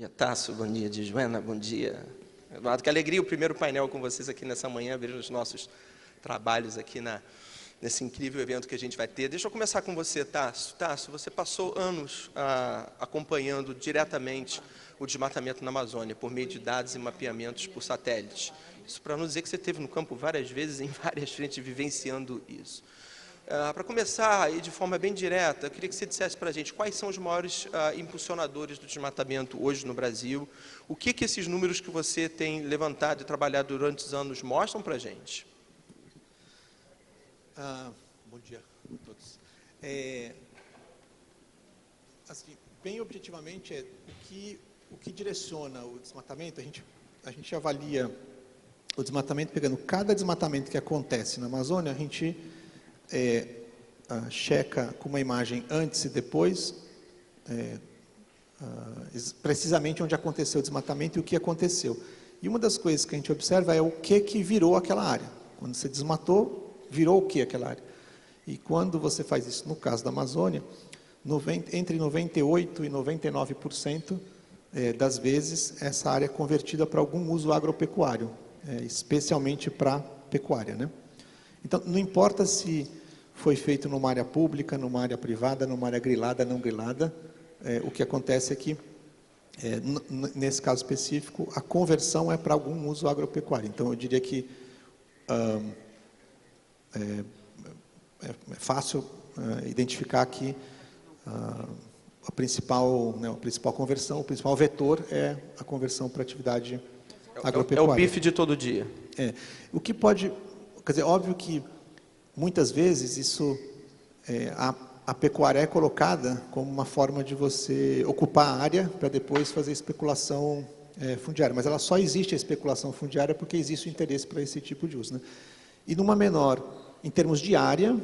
dia, Tasso, bom dia, Joana, bom dia, Eduardo. Que alegria o primeiro painel com vocês aqui nessa manhã, ver os nossos trabalhos aqui nesse incrível evento que a gente vai ter. Deixa eu começar com você, Tasso. Tasso, você passou anos acompanhando diretamente o desmatamento na Amazônia, por meio de dados e mapeamentos por satélites. Isso para não dizer que você esteve no campo várias vezes, em várias frentes, vivenciando isso. Para começar, e de forma bem direta, eu queria que você dissesse para a gente quais são os maiores impulsionadores do desmatamento hoje no Brasil, o que esses números que você tem levantado e trabalhado durante os anos mostram para a gente? Bom dia a todos. Assim, bem objetivamente, o que direciona o desmatamento, a gente avalia o desmatamento pegando cada desmatamento que acontece na Amazônia, a gente checa com uma imagem antes e depois, precisamente onde aconteceu o desmatamento e o que aconteceu. E uma das coisas que a gente observa é o que virou aquela área. Quando você desmatou, virou o que aquela área? E quando você faz isso, no caso da Amazônia, entre 98% e 99% das vezes, essa área é convertida para algum uso agropecuário, especialmente para pecuária, né? Então, não importa se foi feito numa área pública, numa área privada, numa área grilada, não grilada, o que acontece é que, nesse caso específico, a conversão é para algum uso agropecuário. Então, eu diria que é fácil identificar que a principal conversão, o principal vetor é a conversão para atividade agropecuária. É o bife de todo dia. O que pode... Quer dizer, óbvio que muitas vezes isso, a pecuária é colocada como uma forma de você ocupar a área para depois fazer especulação fundiária. Mas ela só existe a especulação fundiária porque existe o interesse para esse tipo de uso, né? E numa menor, em termos de área,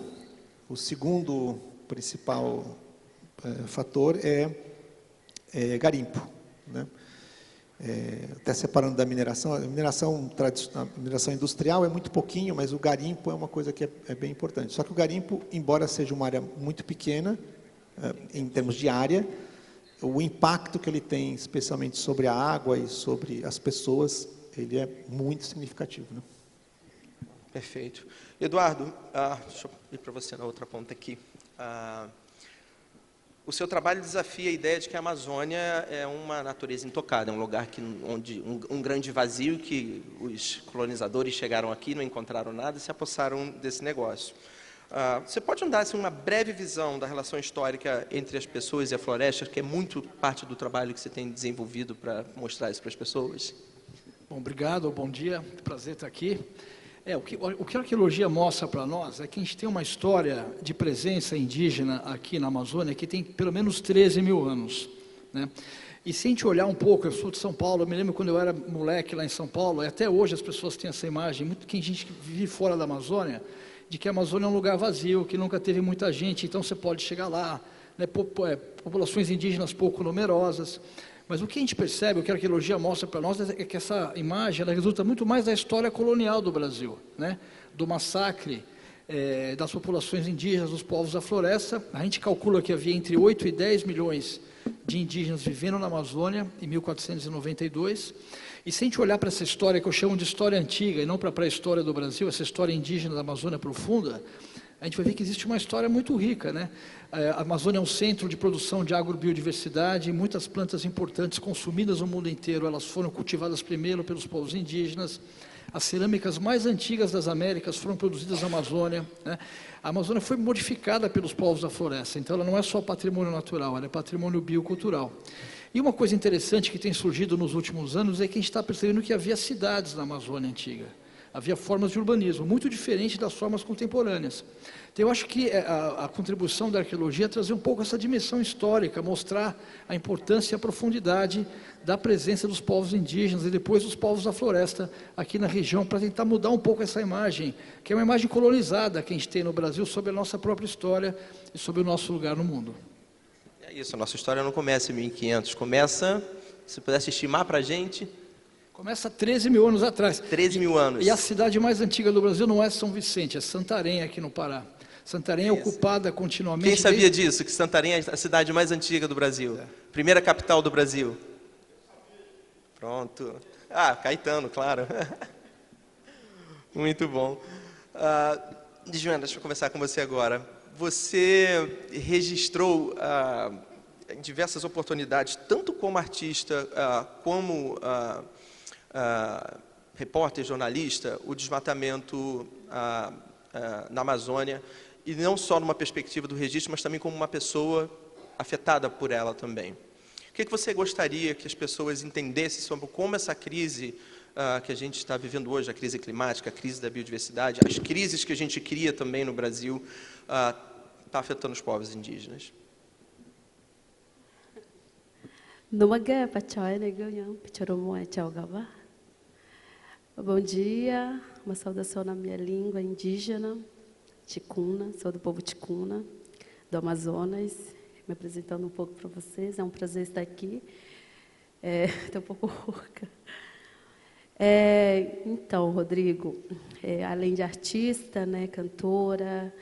o segundo principal fator é garimpo, né? Até separando da mineração, a mineração industrial é muito pouquinho, mas o garimpo é uma coisa que é bem importante. Só que o garimpo, embora seja uma área muito pequena, em termos de área, o impacto que ele tem, especialmente sobre a água e sobre as pessoas, ele é muito significativo, né? Perfeito. Eduardo, deixa eu ir para você na outra ponta aqui. O seu trabalho desafia a ideia de que a Amazônia é uma natureza intocada, é um lugar onde um grande vazio, que os colonizadores chegaram aqui, não encontraram nada e se apossaram desse negócio. Você pode nos dar assim, uma breve visão da relação histórica entre as pessoas e a floresta, que é muito parte do trabalho que você tem desenvolvido para mostrar isso para as pessoas? Bom, obrigado, bom dia, prazer estar aqui. O que a arqueologia mostra para nós é que a gente tem uma história de presença indígena aqui na Amazônia que tem pelo menos 13 mil anos, né? E se a gente olhar um pouco, eu sou de São Paulo, eu me lembro quando eu era moleque lá em São Paulo, e até hoje as pessoas têm essa imagem, muito que a gente vive fora da Amazônia, de que a Amazônia é um lugar vazio, que nunca teve muita gente, então você pode chegar lá, né, populações indígenas pouco numerosas. Mas o que a gente percebe, o que a arqueologia mostra para nós, é que essa imagem ela resulta muito mais da história colonial do Brasil, né? Do massacre das populações indígenas, dos povos da floresta. A gente calcula que havia entre 8 e 10 milhões de indígenas vivendo na Amazônia em 1492. E se a gente olhar para essa história, que eu chamo de história antiga, e não para a pré-história do Brasil, essa história indígena da Amazônia profunda, a gente vai ver que existe uma história muito rica, né? A Amazônia é um centro de produção de agrobiodiversidade, muitas plantas importantes consumidas no mundo inteiro, elas foram cultivadas primeiro pelos povos indígenas. As cerâmicas mais antigas das Américas foram produzidas na Amazônia, né? A Amazônia foi modificada pelos povos da floresta, então ela não é só patrimônio natural, ela é patrimônio biocultural. E uma coisa interessante que tem surgido nos últimos anos é que a gente está percebendo que havia cidades na Amazônia antiga. Havia formas de urbanismo, muito diferentes das formas contemporâneas. Então, eu acho que a contribuição da arqueologia é trazer um pouco essa dimensão histórica, mostrar a importância e a profundidade da presença dos povos indígenas e depois dos povos da floresta aqui na região, para tentar mudar um pouco essa imagem, que é uma imagem colonizada que a gente tem no Brasil sobre a nossa própria história e sobre o nosso lugar no mundo. É isso, a nossa história não começa em 1500, começa, se pudesse estimar para a gente... Começa 13 mil anos atrás. 13 mil anos. E a cidade mais antiga do Brasil não é São Vicente, é Santarém, aqui no Pará. Santarém é ocupada continuamente... Quem sabia disso, que Santarém é a cidade mais antiga do Brasil? Primeira capital do Brasil. Pronto. Caetano, claro. Muito bom. Joana, deixa eu conversar com você agora. Você registrou em diversas oportunidades, tanto como artista, como repórter, jornalista, o desmatamento na Amazônia, e não só numa perspectiva do registro, mas também como uma pessoa afetada por ela também. O que você gostaria que as pessoas entendessem sobre como essa crise que a gente está vivendo hoje, a crise climática, a crise da biodiversidade, as crises que a gente cria também no Brasil, está afetando os povos indígenas? Bom dia, uma saudação na minha língua indígena, Ticuna, sou do povo Ticuna, do Amazonas, me apresentando um pouco para vocês, é um prazer estar aqui, estou um pouco rouca. Então, Rodrigo, além de artista, né, cantora,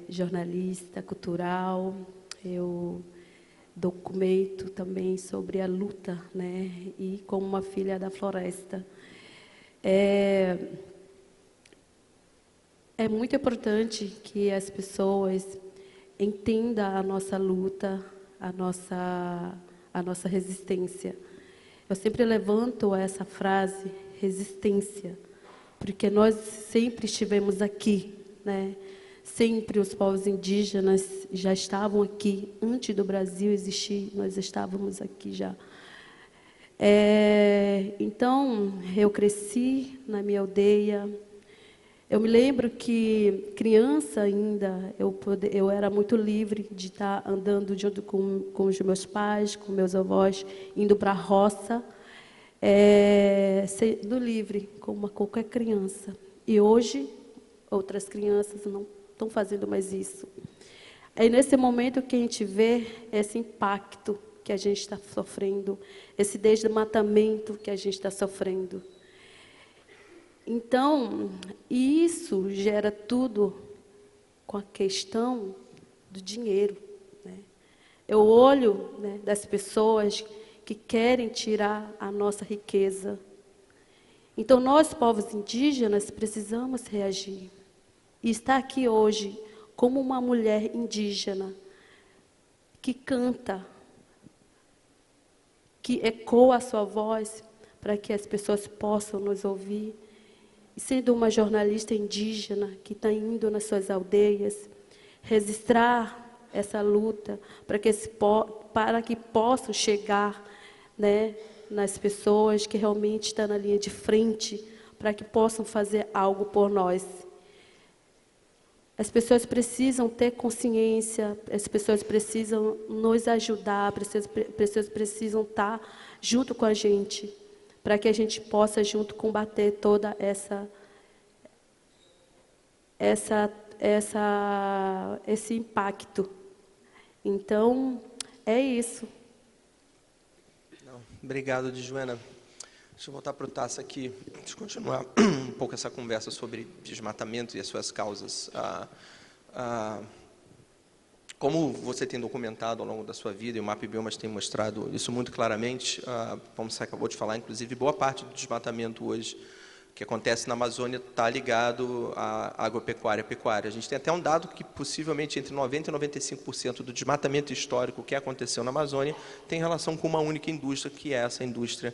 jornalista cultural, eu documento também sobre a luta, né, e como uma filha da floresta. É muito importante que as pessoas entendam a nossa luta, a nossa resistência. Eu sempre levanto essa frase, resistência, porque nós sempre estivemos aqui, né? Sempre os povos indígenas já estavam aqui, antes do Brasil existir, nós estávamos aqui já. Então, eu cresci na minha aldeia. Eu me lembro que, criança ainda, eu era muito livre de estar andando junto com os meus pais, com meus avós, indo para a roça, sendo livre, como qualquer criança. E hoje, outras crianças não estão fazendo mais isso. É nesse momento que a gente vê esse impacto que a gente está sofrendo, esse desmatamento que a gente está sofrendo. Então, isso gera tudo com a questão do dinheiro, né? Eu olho, né, das pessoas que querem tirar a nossa riqueza. Então, nós, povos indígenas, precisamos reagir. E estar aqui hoje como uma mulher indígena que canta, que ecoa a sua voz para que as pessoas possam nos ouvir. E sendo uma jornalista indígena que está indo nas suas aldeias, registrar essa luta para que possam chegar, né, nas pessoas que realmente estão na linha de frente, para que possam fazer algo por nós. As pessoas precisam ter consciência, as pessoas precisam nos ajudar, pessoas precisam estar junto com a gente, para que a gente possa junto combater toda esse impacto. Então, é isso. Obrigado, Joana. Deixa eu voltar para o Tasso aqui. Deixa eu continuar um pouco essa conversa sobre desmatamento e as suas causas. Como você tem documentado ao longo da sua vida, e o Map Biomas tem mostrado isso muito claramente, como você acabou de falar, inclusive, boa parte do desmatamento hoje que acontece na Amazônia está ligado à agropecuária, pecuária. A gente tem até um dado que possivelmente entre 90% e 95% do desmatamento histórico que aconteceu na Amazônia tem relação com uma única indústria, que é essa indústria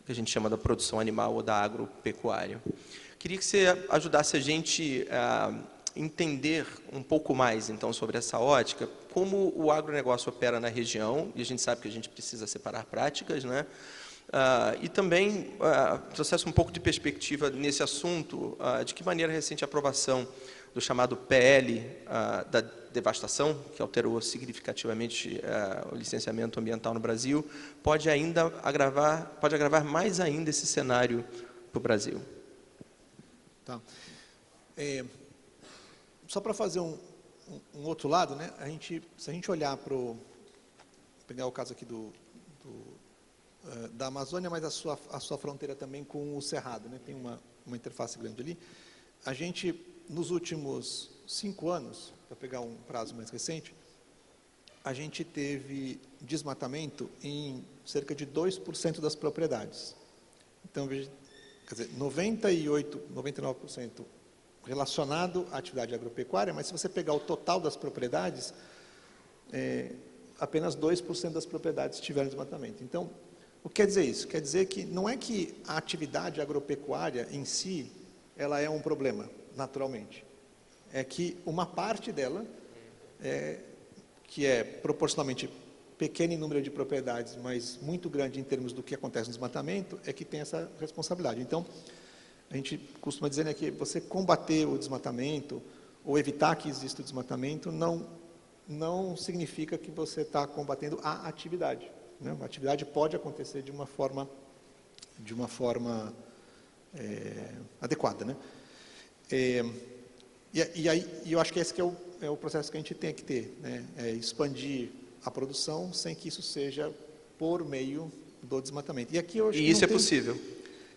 que a gente chama da produção animal ou da agropecuária. Queria que você ajudasse a gente a entender um pouco mais, então, sobre essa ótica, como o agronegócio opera na região, e a gente sabe que a gente precisa separar práticas, né? E também trouxesse um pouco de perspectiva nesse assunto, de que maneira a recente aprovação do chamado PL da devastação, que alterou significativamente o licenciamento ambiental no Brasil, pode agravar mais ainda esse cenário para o Brasil. Tá. Só para fazer um outro lado, né? Se a gente olhar pegar o caso aqui da Amazônia, mas a sua fronteira também com o Cerrado, né? Tem uma interface grande ali. A gente, nos últimos 5 anos, para pegar um prazo mais recente, a gente teve desmatamento em cerca de 2% das propriedades. Então, quer dizer, 98%, 99% relacionado à atividade agropecuária, mas se você pegar o total das propriedades, apenas 2% das propriedades tiveram desmatamento. Então, o que quer dizer isso? Quer dizer que não é que a atividade agropecuária em si, ela é um problema, naturalmente. É que uma parte dela, que é proporcionalmente pequeno em número de propriedades, mas muito grande em termos do que acontece no desmatamento, é que tem essa responsabilidade. Então, a gente costuma dizer, né, que você combater o desmatamento, ou evitar que exista o desmatamento, não significa que você está combatendo a atividade, né? A atividade pode acontecer de uma forma adequada, né? E aí eu acho que esse que é o processo que a gente tem que ter, né? É expandir a produção sem que isso seja por meio do desmatamento. E aqui eu acho que isso é possível?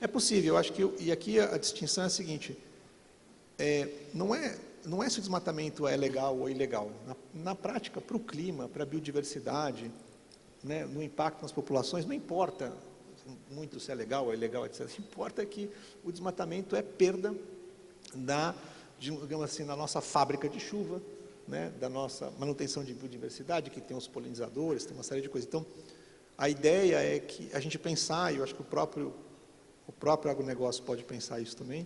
É possível. Eu acho que e aqui a distinção é a seguinte: não é se o desmatamento é legal ou ilegal. Na prática, para o clima, para a biodiversidade, né, no impacto nas populações, não importa muito se é legal ou ilegal, etc. O que importa é que o desmatamento é perda digamos assim, da nossa fábrica de chuva, né, da nossa manutenção de biodiversidade, que tem os polinizadores, tem uma série de coisas. Então, a ideia é que a gente pensar, e eu acho que o próprio agronegócio pode pensar isso também,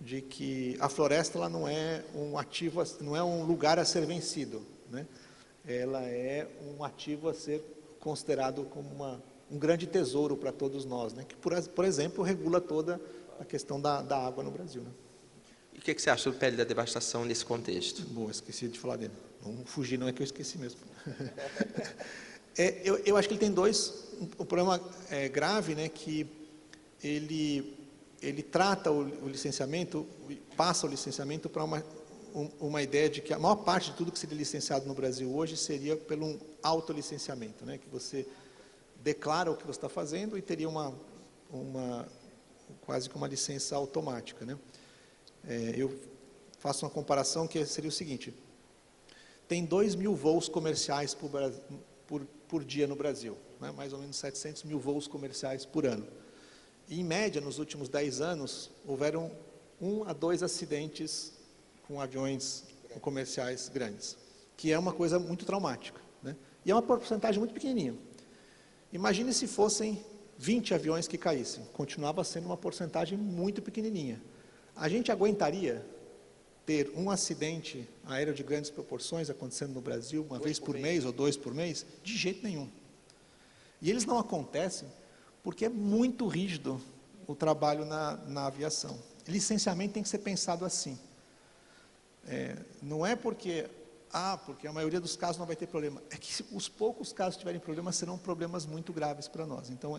de que a floresta ela não é um ativo, não é um lugar a ser vencido, né? Ela é um ativo a ser considerado como um grande tesouro para todos nós, né? Que, por exemplo, regula toda a questão da água no Brasil, né? E o que você acha do PL da devastação nesse contexto? Bom, esqueci de falar dele. Não fugir, não é que eu esqueci mesmo. Eu acho que ele tem um problema grave, né? Que ele trata o licenciamento, passa o licenciamento para uma ideia de que a maior parte de tudo que seria licenciado no Brasil hoje seria pelo um autolicenciamento, né? Que você declara o que você está fazendo e teria quase que uma licença automática, né? Eu faço uma comparação que seria o seguinte: tem 2.000 voos comerciais por dia no Brasil, né? Mais ou menos 700 mil voos comerciais por ano. E, em média, nos últimos 10 anos, houveram 1 a 2 acidentes com aviões comerciais grandes, que é uma coisa muito traumática, né? E é uma porcentagem muito pequenininha. Imagine se fossem 20 aviões que caíssem, continuava sendo uma porcentagem muito pequenininha. A gente aguentaria ter um acidente aéreo de grandes proporções acontecendo no Brasil, uma vez por mês ou 2 por mês? De jeito nenhum. E eles não acontecem porque é muito rígido o trabalho na aviação. Licenciamento tem que ser pensado assim. Não é porque a maioria dos casos não vai ter problema. É que os poucos casos que tiverem problema serão problemas muito graves para nós. Então,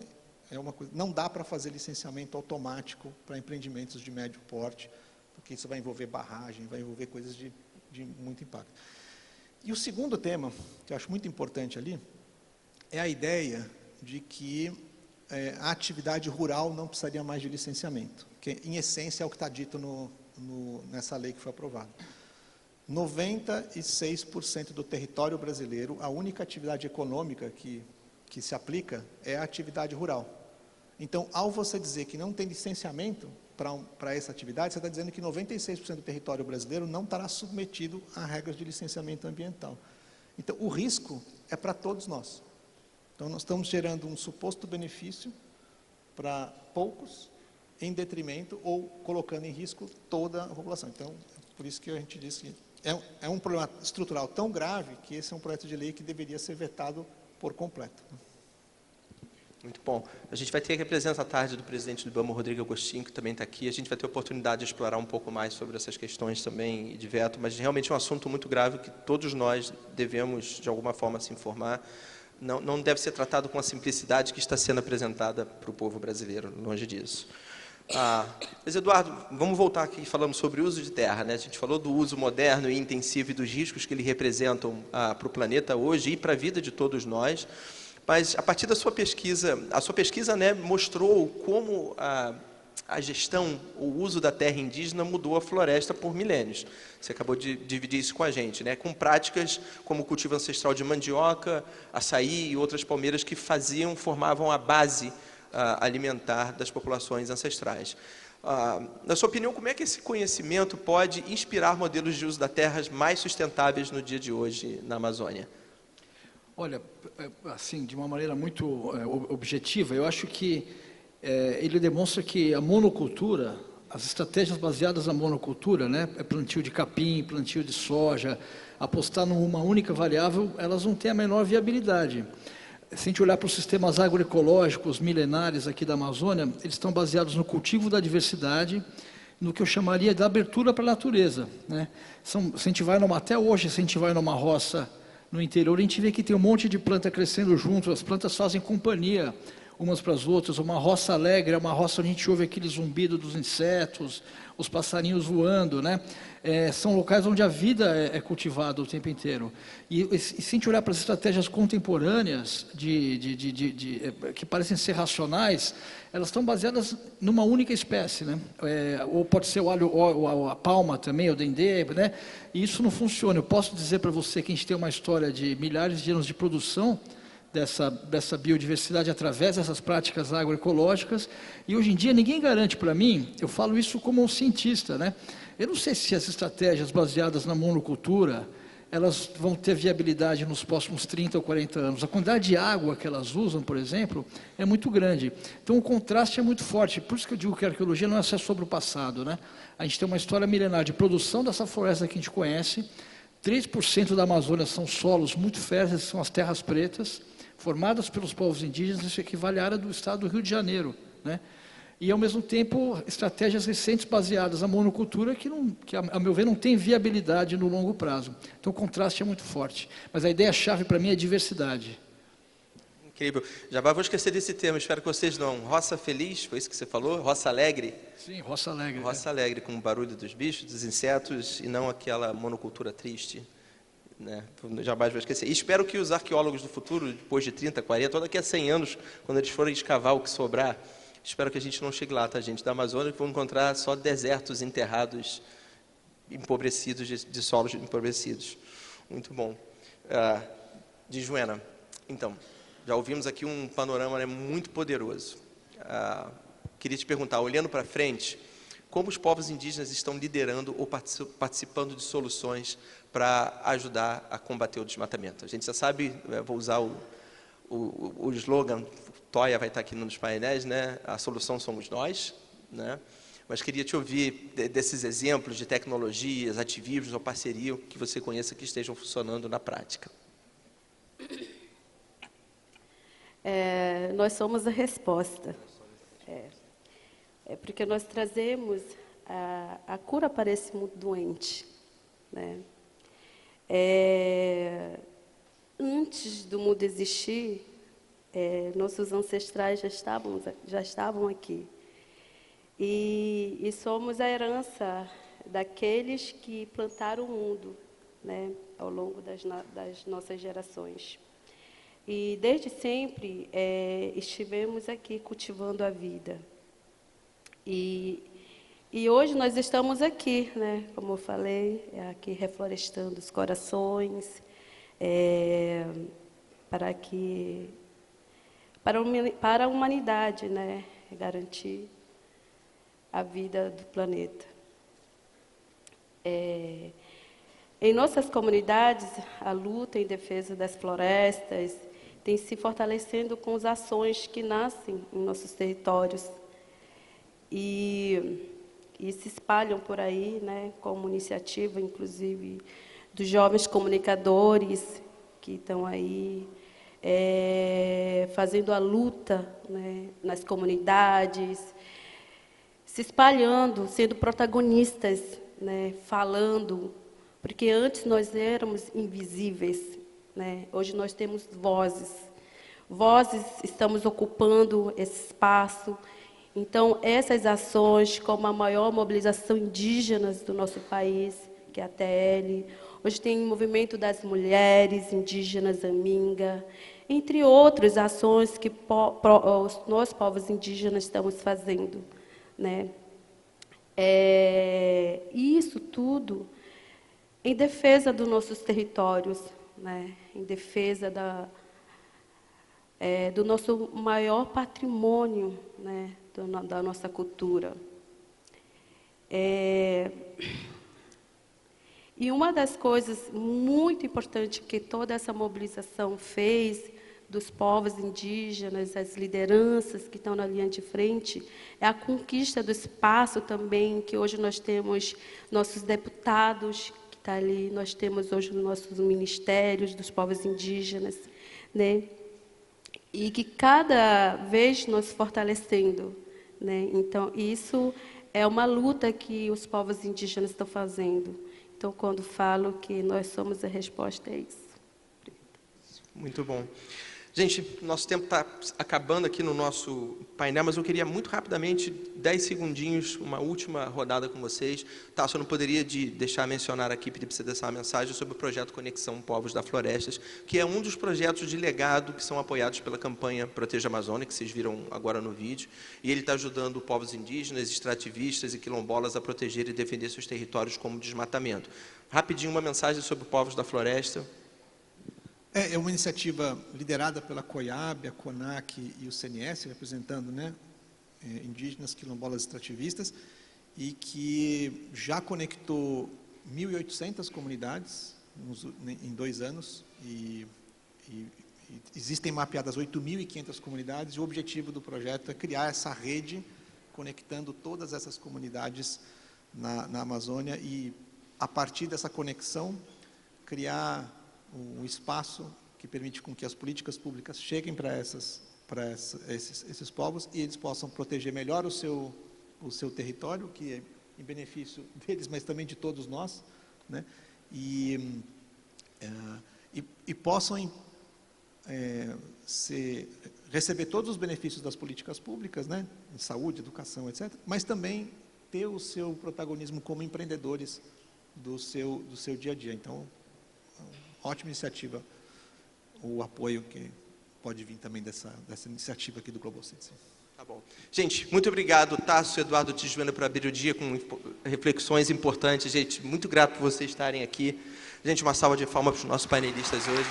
uma coisa, não dá para fazer licenciamento automático para empreendimentos de médio porte, porque isso vai envolver barragem, vai envolver coisas de muito impacto. E o segundo tema, que eu acho muito importante ali, é a ideia de que a atividade rural não precisaria mais de licenciamento, que em essência é o que está dito nessa lei que foi aprovada. 96% do território brasileiro, a única atividade econômica que se aplica é a atividade rural. Então, ao você dizer que não tem licenciamento para essa atividade, você está dizendo que 96% do território brasileiro não estará submetido a regras de licenciamento ambiental. Então, o risco é para todos nós. Então, nós estamos gerando um suposto benefício para poucos, em detrimento ou colocando em risco toda a população. Então, por isso que a gente diz que é um problema estrutural tão grave que esse é um projeto de lei que deveria ser vetado por completo. Muito bom. A gente vai ter aqui a presença à tarde do presidente do IBAMA, Rodrigo Agostinho, que também está aqui. A gente vai ter a oportunidade de explorar um pouco mais sobre essas questões também de veto, mas realmente é um assunto muito grave que todos nós devemos, de alguma forma, se informar. Não deve ser tratado com a simplicidade que está sendo apresentada para o povo brasileiro, longe disso. Mas, Eduardo, vamos voltar aqui falando sobre o uso de terra, né? A gente falou do uso moderno e intensivo e dos riscos que ele representam para o planeta hoje e para a vida de todos nós. Mas, a partir da sua pesquisa, né, mostrou como a gestão, o uso da terra indígena mudou a floresta por milênios. Você acabou de dividir isso com a gente, né? Com práticas como o cultivo ancestral de mandioca, açaí e outras palmeiras que formavam a base alimentar das populações ancestrais. Na sua opinião, como é que esse conhecimento pode inspirar modelos de uso da terra mais sustentáveis no dia de hoje na Amazônia? Olha, assim, de uma maneira muito objetiva, eu acho que ele demonstra que a monocultura, as estratégias baseadas na monocultura, né, plantio de capim, plantio de soja, apostar numa única variável, elas não têm a menor viabilidade. Se a gente olhar para os sistemas agroecológicos milenares aqui da Amazônia, eles estão baseados no cultivo da diversidade, no que eu chamaria de abertura para a natureza, né? Se a gente vai até hoje, se a gente vai numa roça no interior, a gente vê que tem um monte de planta crescendo junto, as plantas fazem companhia umas para as outras. Uma roça alegre é uma roça onde a gente ouve aquele zumbido dos insetos, os passarinhos voando, né? São locais onde a vida é cultivada o tempo inteiro. E se a gente olhar para as estratégias contemporâneas, que parecem ser racionais, elas estão baseadas numa única espécie, né? Ou pode ser a palma também, o dendê, né? E isso não funciona. Eu posso dizer para você que a gente tem uma história de milhares de anos de produção dessa biodiversidade através dessas práticas agroecológicas, e hoje em dia ninguém garante para mim, eu falo isso como um cientista, né? Eu não sei se as estratégias baseadas na monocultura, elas vão ter viabilidade nos próximos 30 ou 40 anos. A quantidade de água que elas usam, por exemplo, é muito grande. Então o contraste é muito forte, por isso que eu digo que a arqueologia não é só sobre o passado, né? A gente tem uma história milenar de produção dessa floresta que a gente conhece, 3% da Amazônia são solos muito férteis, são as terras pretas, formadas pelos povos indígenas, isso equivale à área do estado do Rio de Janeiro, né? E, ao mesmo tempo, estratégias recentes baseadas na monocultura que, a meu ver, não tem viabilidade no longo prazo. Então, o contraste é muito forte. Mas a ideia-chave, para mim, é diversidade. Incrível. Já vou esquecer desse termo, espero que vocês não. Roça feliz, foi isso que você falou? Roça alegre? Sim, roça alegre. Roça alegre, com o barulho dos bichos, dos insetos, e não aquela monocultura triste. Né? Jamais vou esquecer. E espero que os arqueólogos do futuro, depois de 30, 40, ou daqui a 100 anos, quando eles forem escavar o que sobrar, espero que a gente não chegue lá, tá, gente? Da Amazônia, que vão encontrar só desertos enterrados, empobrecidos, de solos empobrecidos. Muito bom. Djuena, então, já ouvimos aqui um panorama, né, muito poderoso. Queria te perguntar, olhando para frente, como os povos indígenas estão liderando ou participando de soluções para ajudar a combater o desmatamento? A gente já sabe, vou usar o slogan, Toia vai estar aqui nos painéis, né? A solução somos nós, né? Mas queria te ouvir desses exemplos de tecnologias, ativismos ou parceria que você conheça que estejam funcionando na prática. Nós somos a resposta. Porque nós trazemos a cura para esse mundo doente, né? Antes do mundo existir, nossos ancestrais já estavam aqui. E somos a herança daqueles que plantaram o mundo, né, ao longo das nossas gerações. E desde sempre estivemos aqui cultivando a vida. E hoje nós estamos aqui, né, como eu falei, aqui reflorestando os corações, para a humanidade, né, garantir a vida do planeta. Em nossas comunidades, a luta em defesa das florestas tem se fortalecendo com as ações que nascem em nossos territórios e se espalham por aí, né, como iniciativa, inclusive, dos jovens comunicadores que estão aí fazendo a luta, né, nas comunidades, se espalhando, sendo protagonistas, né, falando, porque antes nós éramos invisíveis, né? Hoje nós temos vozes. Vozes, estamos ocupando esse espaço. Então, essas ações, como a maior mobilização indígena do nosso país, que é a TL, hoje tem o movimento das mulheres indígenas Aminga, entre outras ações que nós, povos indígenas, estamos fazendo, né? Isso tudo em defesa dos nossos territórios, né? Em defesa do nosso maior patrimônio, né? Da nossa cultura. E uma das coisas muito importantes que toda essa mobilização fez dos povos indígenas, as lideranças que estão na linha de frente, é a conquista do espaço também, que hoje nós temos nossos deputados, que está ali, nós temos hoje nossos ministérios dos povos indígenas, né? E que cada vez nós fortalecendo, né? Então, isso é uma luta que os povos indígenas estão fazendo. Então, quando falo que nós somos a resposta, é isso. Muito bom. Gente, nosso tempo está acabando aqui no nosso painel, mas eu queria muito rapidamente, 10 segundinhos, uma última rodada com vocês. Tá, só não poderia deixar mencionar aqui, pedir para você deixar uma mensagem sobre o projeto Conexão Povos da Florestas, que é um dos projetos de legado que são apoiados pela campanha Proteja a Amazônia, que vocês viram agora no vídeo, e ele está ajudando povos indígenas, extrativistas e quilombolas a proteger e defender seus territórios como desmatamento. Rapidinho, uma mensagem sobre Povos da Floresta. É uma iniciativa liderada pela COIAB, a CONAC e o CNS, representando, né, indígenas, quilombolas extrativistas, e que já conectou 1.800 comunidades em 2 anos, e existem mapeadas 8.500 comunidades, e o objetivo do projeto é criar essa rede, conectando todas essas comunidades na Amazônia, e a partir dessa conexão, criar um espaço que permite com que as políticas públicas cheguem para esses povos e eles possam proteger melhor o seu território, que é em benefício deles, mas também de todos nós, né? E possam receber todos os benefícios das políticas públicas, né? Em saúde, educação, etc., mas também ter o seu protagonismo como empreendedores do seu dia a dia. Então, ótima iniciativa, o apoio que pode vir também dessa iniciativa aqui do Global Citizen. Tá bom. Gente, muito obrigado, Tássio, Eduardo Tijuana, por abrir o dia com reflexões importantes. Gente, muito grato por vocês estarem aqui. Gente, uma salva de palmas para os nossos painelistas hoje.